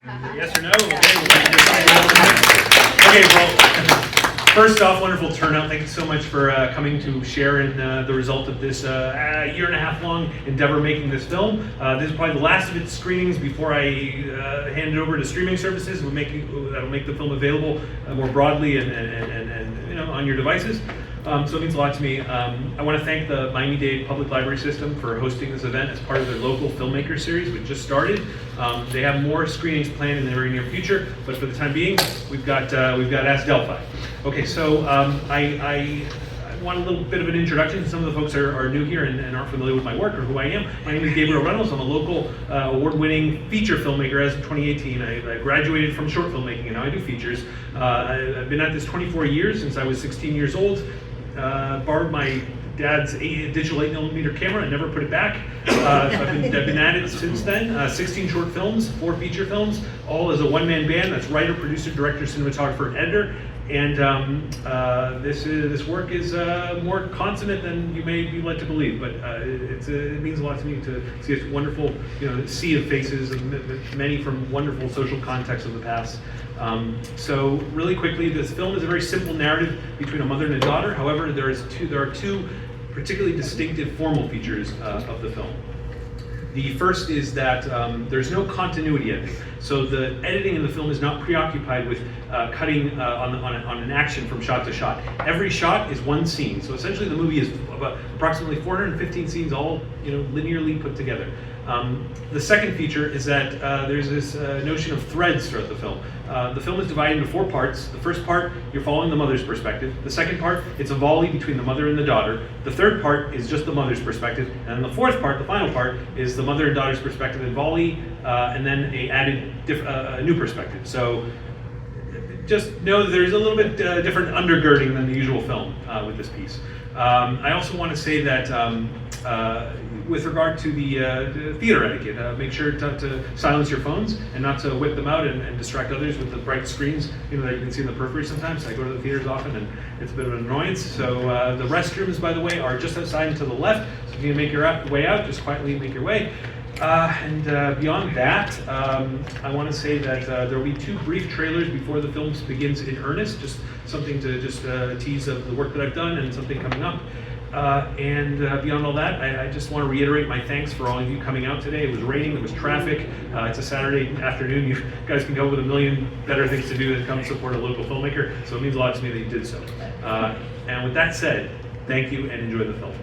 Yes or no? Okay, well, first off, wonderful turnout. Thank you so much for coming to share in the result of this year and a half long endeavor making this film. This is probably the last of its screenings before I hand it over to streaming services. That'll make the film available more broadly and you know, on your devices. So it means a lot to me. I want to thank the Miami-Dade Public Library System for hosting this event as part of their local filmmaker series, which just started. They have more screenings planned in the very near future, but for the time being, we've got Ask Delphi. Okay, so I want a little bit of an introduction. Some of the folks are new here and aren't familiar with my work or who I am. My name is Gabriel Reynolds. I'm a local award-winning feature fillmaker as of 2018. I graduated from short filmmaking and now I do features. I've been at this 24 years since I was 16 years old. Borrowed my dad's digital 8mm camera and never put it back. So I've been at it since then. 16 short films, 4 feature films, all as a one-man band. That's writer, producer, director, cinematographer, and editor. And this work is more consummate than you may be led to believe, but it means a lot to me to see this wonderful, sea of faces, and many from wonderful social contexts of the past. So really quickly, this film is a very simple narrative between a mother and a daughter. However, there are two particularly distinctive formal features of the film. The first is that there's no continuity editing. So the editing in the film is not preoccupied with cutting on an action from shot to shot. Every shot is one scene. So essentially the movie is about approximately 415 scenes all linearly put together. The second feature is that there's this notion of threads throughout the film. The film is divided into 4 parts. The first part, you're following the mother's perspective. The second part, it's a volley between the mother and the daughter. The third part is just the mother's perspective. And the fourth part, the final part, is the mother and daughter's perspective and volley, and then a new perspective. So just know that there's a little bit different undergirding than the usual film with this piece. I also want to say that with regard to the theater etiquette, make sure to silence your phones and not to whip them out and distract others with the bright screens that you can see in the periphery sometimes. I go to the theaters often and it's a bit of an annoyance. So the restrooms, by the way, are just outside and to the left. So if you can make your way out, just quietly make your way. And beyond that, I want to say that there will be 2 brief trailers before the film begins in earnest, just something to tease of the work that I've done and something coming up. And beyond all that, I just want to reiterate my thanks for all of you coming out today. It was raining, there was traffic. It's a Saturday afternoon. You guys can go with a million better things to do than come support a local filmmaker. So it means a lot to me that you did so. And with that said, thank you and enjoy the film.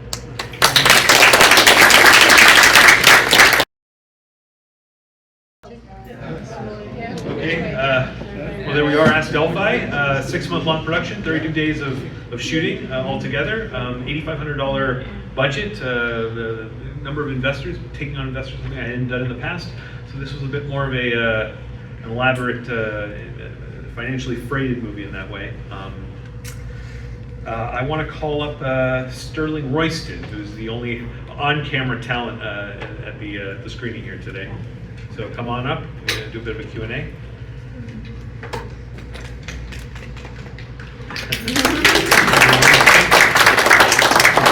Okay, well there we are, Ask Delphi, 6-month-long production, 32 days of shooting altogether, $8,500 budget, the number of investors, taking on investors, something I hadn't done in the past, so this was a bit more of an elaborate, financially freighted movie in that way. I want to call up Sterling Royston, who's the only on-camera talent at the screening here today. So come on up, we're going to do a bit of a Q&A.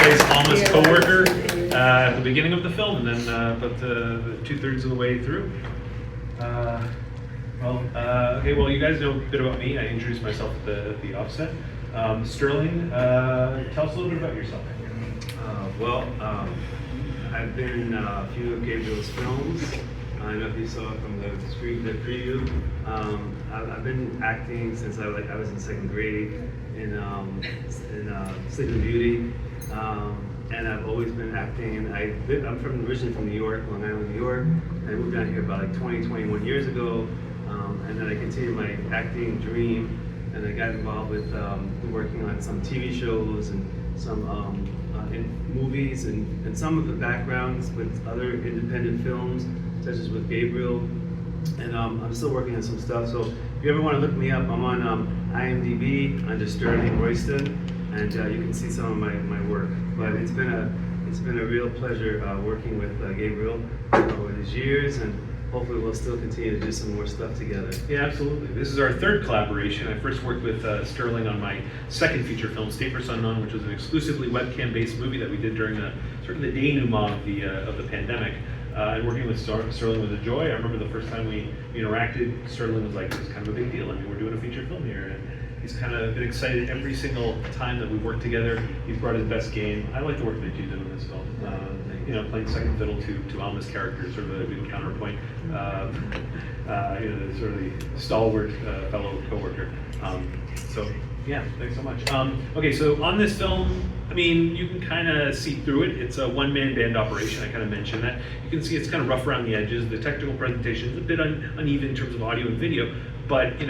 His almost co-worker at the beginning of the film, and then about 2/3 of the way through. Okay, well you guys know a bit about me. I introduced myself at the offset. Sterling, tell us a little bit about yourself. I've been in a few of Gabriel's films. I don't know if you saw it from the preview. I've been acting since I was in 2nd grade in Sleeping Beauty, and I've always been acting. I'm originally from New York, Long Island, New York. I moved down here about 21 years ago, and then I continued my acting dream, and I got involved with working on some TV shows and some in movies and some of the backgrounds with other independent films, such as with Gabriel, and I'm still working on some stuff. So if you ever want to look me up, I'm on IMDb under Sterling Royston, and you can see some of my work. But it's been a real pleasure working with Gabriel over these years, and hopefully we'll still continue to do some more stuff together. Yeah, absolutely. This is our 3rd collaboration. I first worked with Sterling on my 2nd feature film, State Versus Unknown, which was an exclusively webcam-based movie that we did during the denouement of the pandemic. and working with Sterling was a joy. I remember the first time we interacted, Sterling was like, "It's kind of a big deal. I mean, we're doing a feature film here." And he's kind of been excited every single time that we've worked together. He's brought his best game. I like the work that you did on this film. Playing second fiddle to Alma's character, sort of a good counterpoint. Sort of the stalwart fellow coworker. So yeah, thanks so much. Okay, so on this film, I mean, you can kind of see through it. It's a one-man band operation. I kind of mentioned that. You can see it's kind of rough around the edges. The technical presentation is a bit uneven in terms of audio and video, but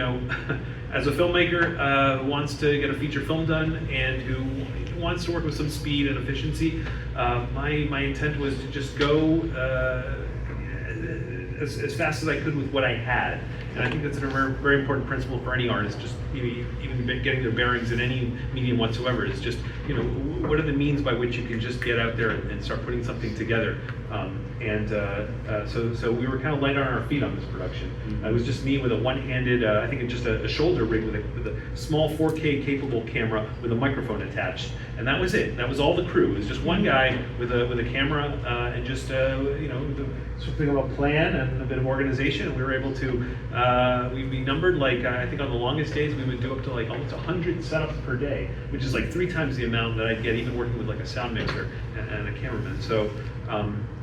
as a filmmaker who wants to get a feature film done and who wants to work with some speed and efficiency, my intent was to just go as fast as I could with what I had. And I think that's a very important principle for any artist, just even getting their bearings in any medium whatsoever, is just, what are the means by which you can just get out there and start putting something together. So we were kind of light on our feet on this production. It was just me with a one-handed, I think it's just a shoulder rig with a small 4K capable camera with a microphone attached. And that was it. That was all the crew. It was just one guy with a camera and just something of a plan and a bit of organization. And we were able to, we numbered I think on the longest days we would do up to almost 100 setups per day, which is 3 times the amount that I'd get even working with a sound mixer and a cameraman. So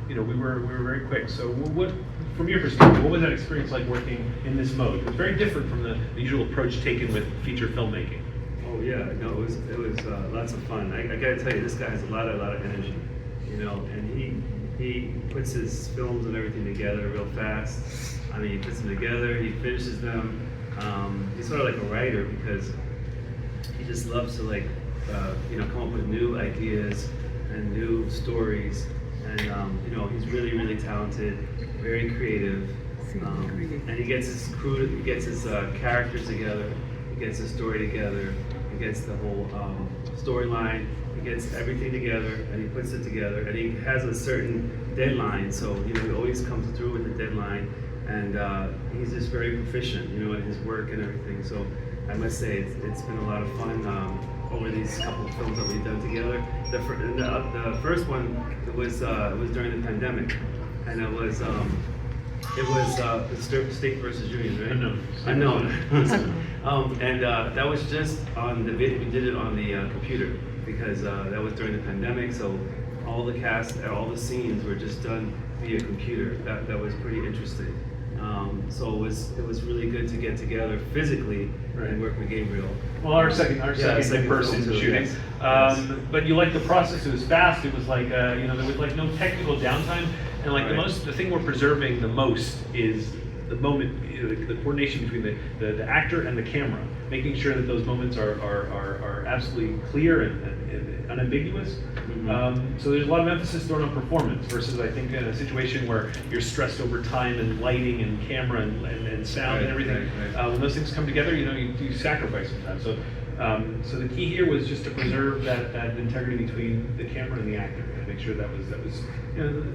we were very quick. So what, from your perspective, what was that experience like working in this mode? It was very different from the usual approach taken with feature filmmaking. Oh yeah, no, it was lots of fun. I gotta tell you, this guy has a lot of energy, and he puts his films and everything together real fast. I mean, he puts them together, he finishes them. He's sort of like a writer because he just loves to come up with new ideas and new stories. And he's really talented, very creative, and he gets his crew, he gets his characters together, he gets his story together, he gets the whole storyline, he gets everything together, and he puts it together, and he has a certain deadline, so he always comes through with the deadline, and he's just very proficient, in his work and everything. So I must say it's been a lot of fun. Over these couple of films that we've done together. The first one, it was during the pandemic, and it was the State versus Union, right? Unknown. And that was just on the video. We did it on the computer because that was during the pandemic. So all the cast, all the scenes were just done via computer. That was pretty interesting. So it was really good to get together physically and work with Gabriel. Well, our second person shooting. Yes. But you liked the process. It was fast. It was there was no technical downtime. And the thing we're preserving the most is the moment, the coordination between the actor and the camera, making sure that those moments are absolutely clear and unambiguous. So there's a lot of emphasis thrown on performance versus, I think, in a situation where you're stressed over time and lighting and camera and sound and everything. When those things come together, you sacrifice sometimes. So the key here was just to preserve that integrity between the camera and the actor, and make sure that was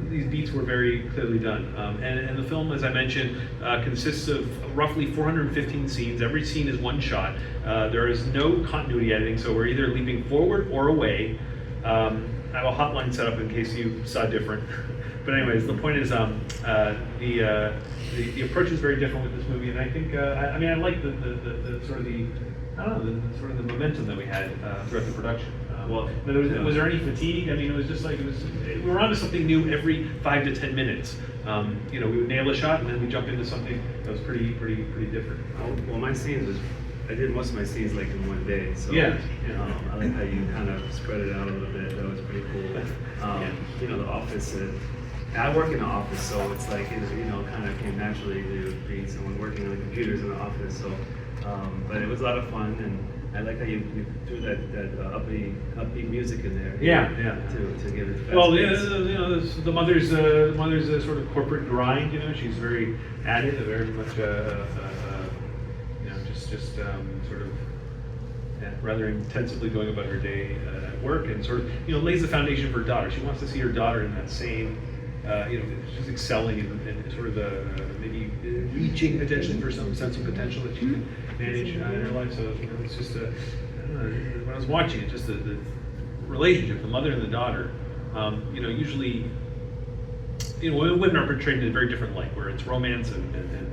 these beats were very clearly done. And the film, as I mentioned, consists of roughly 415 scenes. Every scene is one shot. There is no continuity editing, so we're either leaping forward or away. I have a hotline set up in case you saw different. But anyways, the point is the approach is very different with this movie, and I think I like the sort of the momentum that we had throughout the production. Was there any fatigue? I mean, it was just we were onto something new every 5 to 10 minutes. We would nail a shot and then we jump into something that was pretty different. Well, my scenes I did most of my scenes in one day. So yeah. I like how you kind of spread it out a little bit. That was pretty cool. The office. I work in the office, so it's kind of came naturally to be someone working on the computers in the office. So, but it was a lot of fun, and I like how you threw that upbeat music in there. Yeah. To give it. Well, the mother's sort of corporate grind. She's very at it, very much just sort of rather intensively going about her day at work, and sort of lays the foundation for her daughter. She wants to see her daughter in that same. She's excelling in sort of maybe reaching potentially for some sense of potential that she can manage in her life. So it's just when I was watching it, just the relationship, the mother and the daughter. Usually women are portrayed in a very different light, where it's romance and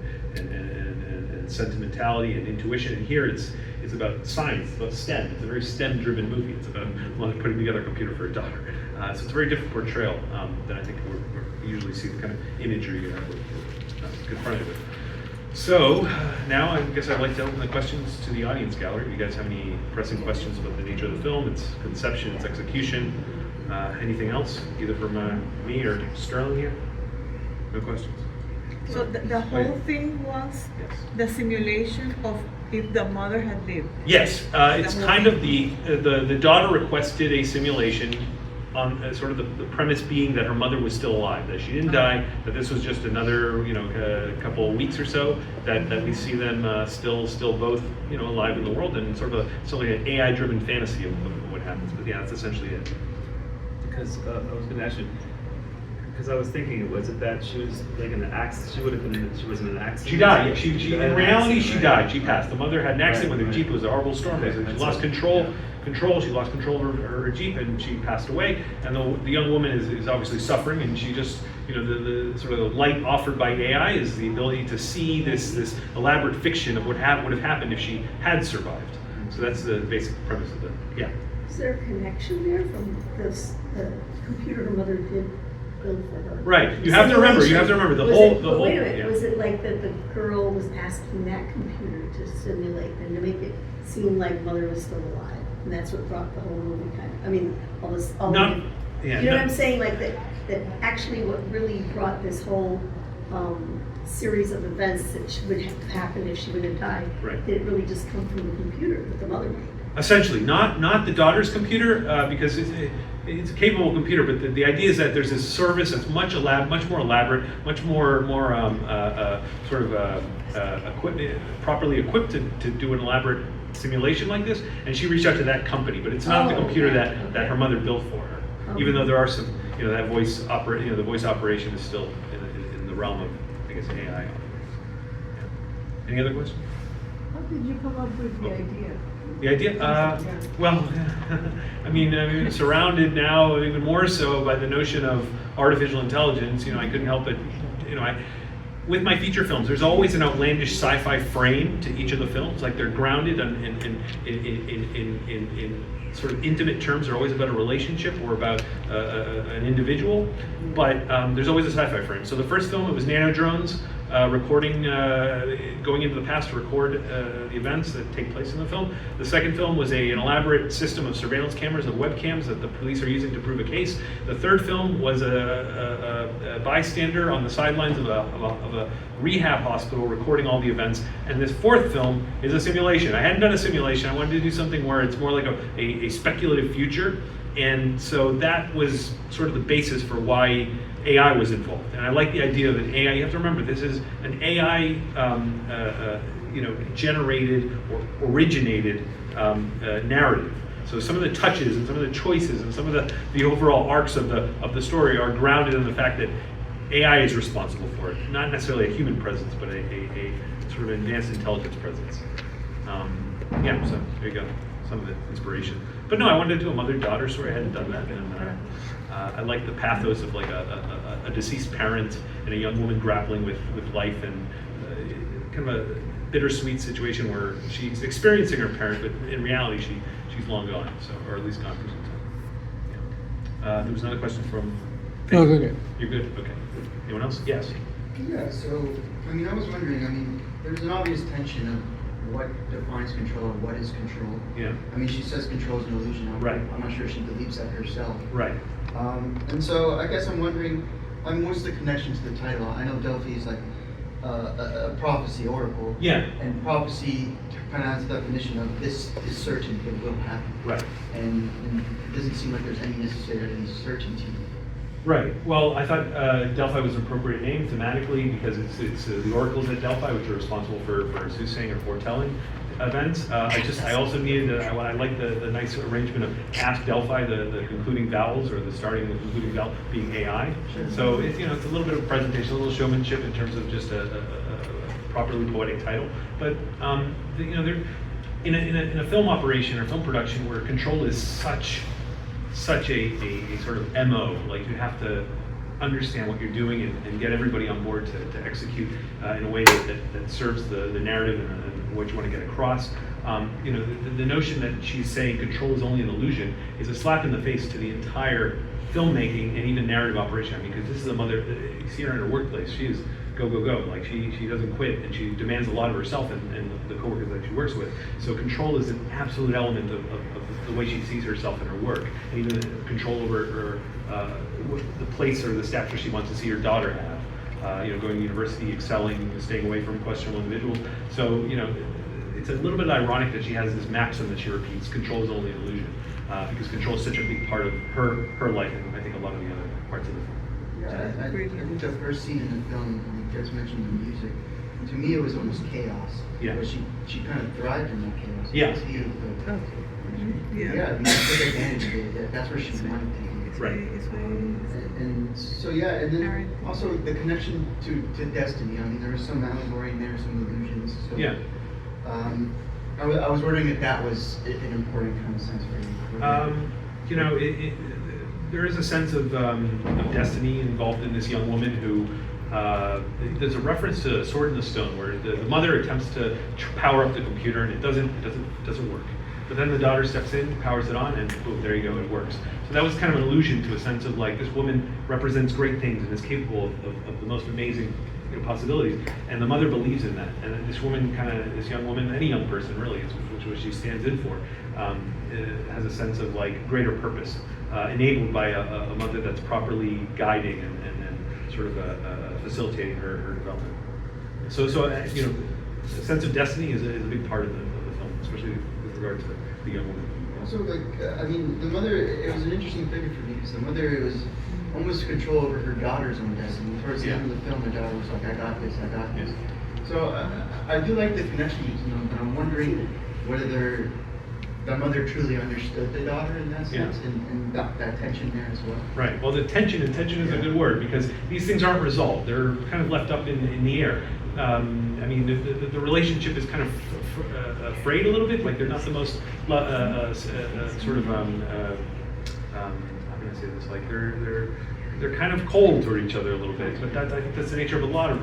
sentimentality and intuition. And here it's about science, it's about STEM. It's a very STEM-driven movie. It's about a mother putting together a computer for a daughter. So it's a very different portrayal than I think we usually see the kind of imagery confronted with. So now I guess I'd like to open the questions to the audience gallery. If you guys have any pressing questions about the nature of the film, its conception, its execution, anything else, either from me or Sterling here? No questions? So the whole thing was the simulation of if the mother had lived. Yes, it's kind of the daughter requested a simulation on sort of the premise being that her mother was still alive, that she didn't die, that this was just another couple of weeks or so, that we see them still both alive in the world, and sort of something like an AI-driven fantasy of what happens. But yeah, that's essentially it. Because I was going to ask you, because I was thinking, was it that she was like in an accident? She was in an accident. She died. She in reality she died. She passed. The mother had an accident with her Jeep. It was a horrible storm. She lost control. She lost control of her Jeep, and she passed away. And the young woman is obviously suffering, and she just the sort of the light offered by AI is the ability to see this elaborate fiction of what would have happened if she had survived. So that's the basic premise of it. Yeah. Is there a connection there from the computer her mother did build for her? Right. You have to remember the whole. Wait a minute. Was it like that the girl was asking that computer to simulate and to make it seem like mother was still alive, and that's what brought the whole movie kind of? I mean, you know what I'm saying? Like that actually what really brought this whole series of events that would have happened if she would have died. Right. Did it really just come from the computer that the mother made? Essentially, not the daughter's computer, because it's a capable computer, but the idea is that there's this service that's much more elaborate, much more properly equipped to do an elaborate simulation like this. And she reached out to that company, but it's not the computer that her mother built for her. Even though there are some, that voice the voice operation is still in the realm of, I guess, AI. Yeah. Any other questions? How did you come up with the idea? The idea? Well, I mean, surrounded now even more so by the notion of artificial intelligence. I couldn't help it. With my feature films, there's always an outlandish sci-fi frame to each of the films. Like they're grounded in sort of intimate terms. They're always about a relationship or about an individual. But there's always a sci-fi frame. So the first film, it was nano drones. Recording, going into the past to record the events that take place in the film. The second film was an elaborate system of surveillance cameras and webcams that the police are using to prove a case. The third film was a bystander on the sidelines of a rehab hospital recording all the events. And this fourth film is a simulation. I hadn't done a simulation. I wanted to do something where it's more like a speculative future. And so that was sort of the basis for why AI was involved. And I like the idea of an AI. You have to remember, this is an AI generated or originated narrative. So some of the touches and some of the choices and some of the overall arcs of the story are grounded in the fact that AI is responsible for it. Not necessarily a human presence, but a sort of advanced intelligence presence. So there you go, some of the inspiration. But no, I wanted to do a mother-daughter story. I hadn't done that, and I like the pathos of like a deceased parent and a young woman grappling with life, and kind of a bittersweet situation where she's experiencing her parent, but in reality she's long gone, or at least gone for some time. There was another question from. No, okay. You're good. Okay. Anyone else? Yes. Yeah. So I was wondering. There's an obvious tension of what defines control and what is control. Yeah. She says control is an illusion. Right. I'm not sure she believes that herself. Right. And so I guess I'm wondering, what's the connection to the title? I know Delphi is like a prophecy oracle. Yeah. And prophecy kind of has the definition of this is certain, it will happen. Right. And it doesn't seem like there's any necessarily certainty. Right. Well, I thought Delphi was an appropriate name thematically because it's the oracles at Delphi, which are responsible for soothsaying or foretelling events. I also needed. I like the nice arrangement of ask Delphi, the concluding vowels, or the starting and the concluding vowel being AI. Sure. So it's a little bit of presentation, a little showmanship in terms of just a properly poetic title. But there in a film operation or film production where control is such a sort of MO, like you have to understand what you're doing and get everybody on board to execute in a way that serves the narrative and what you want to get across. You know, the notion that she's saying control is only an illusion is a slap in the face to the entire filmmaking and even narrative operation. I mean, because this is a mother, you see her in her workplace, she is go, go, go. Like she doesn't quit, and she demands a lot of herself and the coworkers that she works with. So control is an absolute element of the way she sees herself in her work, and even the control over the place or the stature she wants to see her daughter have. You know, going to university, excelling, staying away from questionable individuals. So, you know, it's a little bit ironic that she has this maxim that she repeats: control is only an illusion, because control is such a big part of her life, and I think a lot of the other parts of the film. Yeah, I think the first scene in the film, when you guys mentioned the music, to me it was almost chaos. Yeah. But she kind of thrived in that chaos. Yeah. It's beautiful. Yeah. Yeah, I mean, she took advantage of it. That's where she wanted to be. Right. And so yeah, and then also the connection to destiny. I mean, there was some allegory in there, some allusions. So, Yeah. I was wondering if that was an important kind of sense for you. You know, there is a sense of destiny involved in this young woman who. There's a reference to Sword in the Stone, where the mother attempts to power up the computer and it doesn't work. But then the daughter steps in, powers it on, and boom, there you go, it works. So that was kind of an allusion to a sense of like, this woman represents great things and is capable of the most amazing, you know, possibilities. And the mother believes in that. And this woman, this young woman, any young person really, which is what she stands in for, has a sense of like greater purpose, enabled by a mother that's properly guiding and sort of facilitating her development. So you know, a sense of destiny is a big part of the film, especially with regard to the young woman. Also, like, I mean, the mother, it was an interesting figure for me, because the mother, it was almost control over her daughter's own destiny. Towards the end of the film, the daughter was like, I got this. So I do like the connection between them, but I'm wondering whether the mother truly understood the daughter in that sense, and got that tension there as well. Right. Well, the tension is a good word, because these things aren't resolved. They're kind of left up in the air. I mean, the relationship is kind of frayed a little bit. Like they're not the most sort of how can I say this? Like they're kind of cold toward each other a little bit. But I think that's the nature of a lot of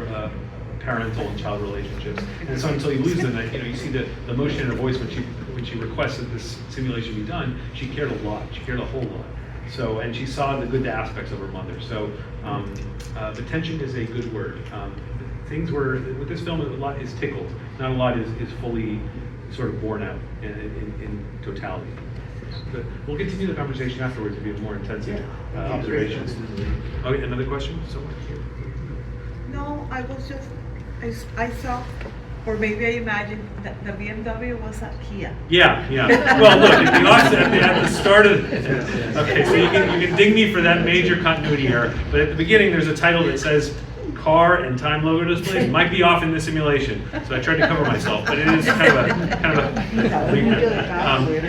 parental and child relationships. And so until you lose them, you know, you see the emotion in her voice when she requested this simulation be done. She cared a lot. She cared a whole lot. So, and she saw the good aspects of her mother. So, the tension is a good word. Things were, with this film, a lot is tickled. Not a lot is fully sort of borne out in totality. But we'll continue the conversation afterwards to be more intensive observations. Okay, another question? Someone here? No, I was just, I saw, or maybe I imagined that the BMW was a Kia. Yeah. Well, look, at the start of okay, so you can ding me for that major continuity error, but at the beginning there's a title that says car and time logo display. It might be off in the simulation, so I tried to cover myself, but it is kind of a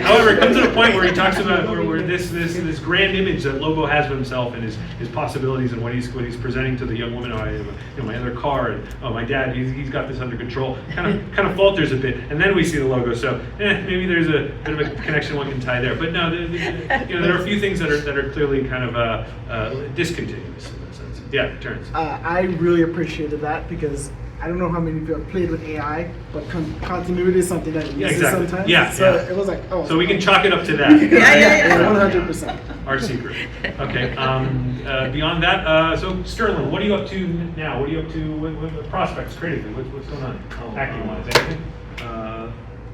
however, it comes to a point where he talks about where this grand image that Lobo has of himself and his possibilities and what he's presenting to the young woman. Oh, you know, my other car, and oh, my dad, he's got this under control. Kind of falters a bit, and then we see the logo. So maybe there's a bit of a connection one can tie there. But no, you know, there are a few things that are clearly kind of discontinuous in that sense. Yeah, Terrence. I really appreciated that, because I don't know how many people have played with AI, but continuity is something that uses sometimes. Yeah, so yeah. it was like, oh. So we can chalk it up to that. Yeah. 100%. Our secret. Okay. Beyond that, so Sterling, what are you up to now? What are you up to with prospects creatively? What's going on? Acting wise, anything?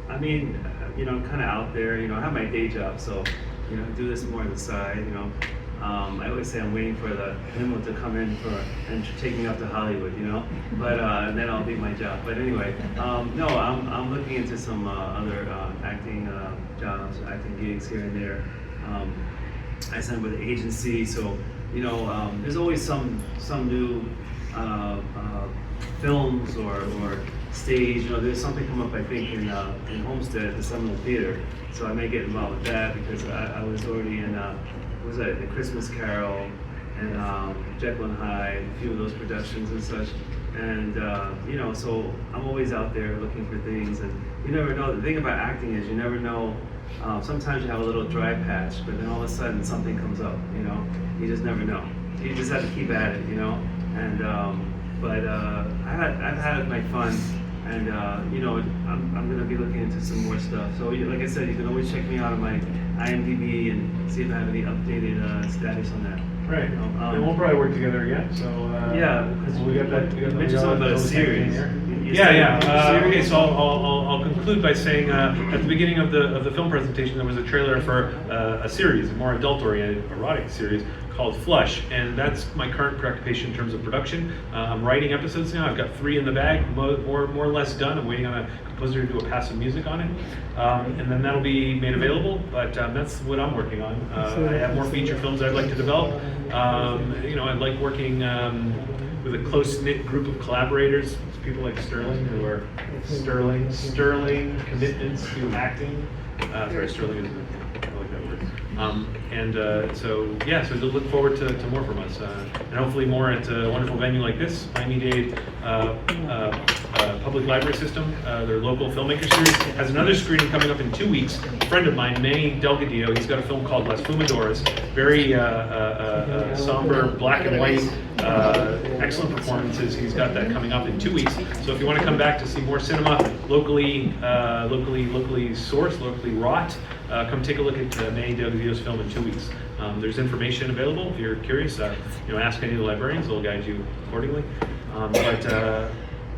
I mean, you know, I'm kind of out there. You know, I have my day job, so you know, do this more on the side. You know. I always say I'm waiting for the limo to come in and take me up to Hollywood, you know, but and then I'll do my job. But anyway, no, I'm looking into some other acting jobs, acting gigs here and there. I signed with an agency, so you know, there's always some new films or stage. You know, there's something come up, I think, in Homestead at the Seminole Theater, so I may get involved with that, because I was already in. Was that The Christmas Carol and Jekyll and Hyde, a few of those productions and such. And you know, so I'm always out there looking for things, and you never know. The thing about acting is you never know. Sometimes you have a little dry patch, but then all of a sudden something comes up. You know, you just never know. you just have to keep at it, you know. And but I've had my fun, and you know, I'm gonna be looking into some more stuff. So like I said, you can always check me out on my IMDb and see if I have any updated status on that. Right. And we'll probably work together again. So Yeah, because we got that. you mentioned something about a series. Okay, so I'll conclude by saying at the beginning of the film presentation there was a trailer for a series, a more adult-oriented erotic series called Flush, and that's my current preoccupation in terms of production. I'm writing episodes now. I've got 3 in the bag, more or less done. I'm waiting on a composer to do a passive music on it, and then that'll be made available. But that's what I'm working on. I have more feature films I'd like to develop. You know, I like working with a close-knit group of collaborators, people like Sterling, who are sterling commitments to acting. Sorry, Sterling is, I like that word. So to look forward to more from us, and hopefully more at a wonderful venue like this, Miami-Dade Public Library System. Their local filmmaker series has another screening coming up in 2 weeks. A friend of mine, Manny Delgadillo, he's got a film called Las Fumadoras, very somber, black and white, excellent performances. He's got that coming up in 2 weeks. So if you want to come back to see more cinema, locally sourced, locally wrought, come take a look at Manny Delgadillo's film in 2 weeks. There's information available if you're curious. Ask any of the librarians; they'll guide you accordingly.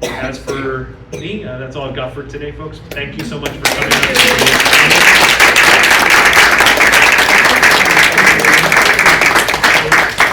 As for me, that's all I've got for today, folks. Thank you so much for coming out.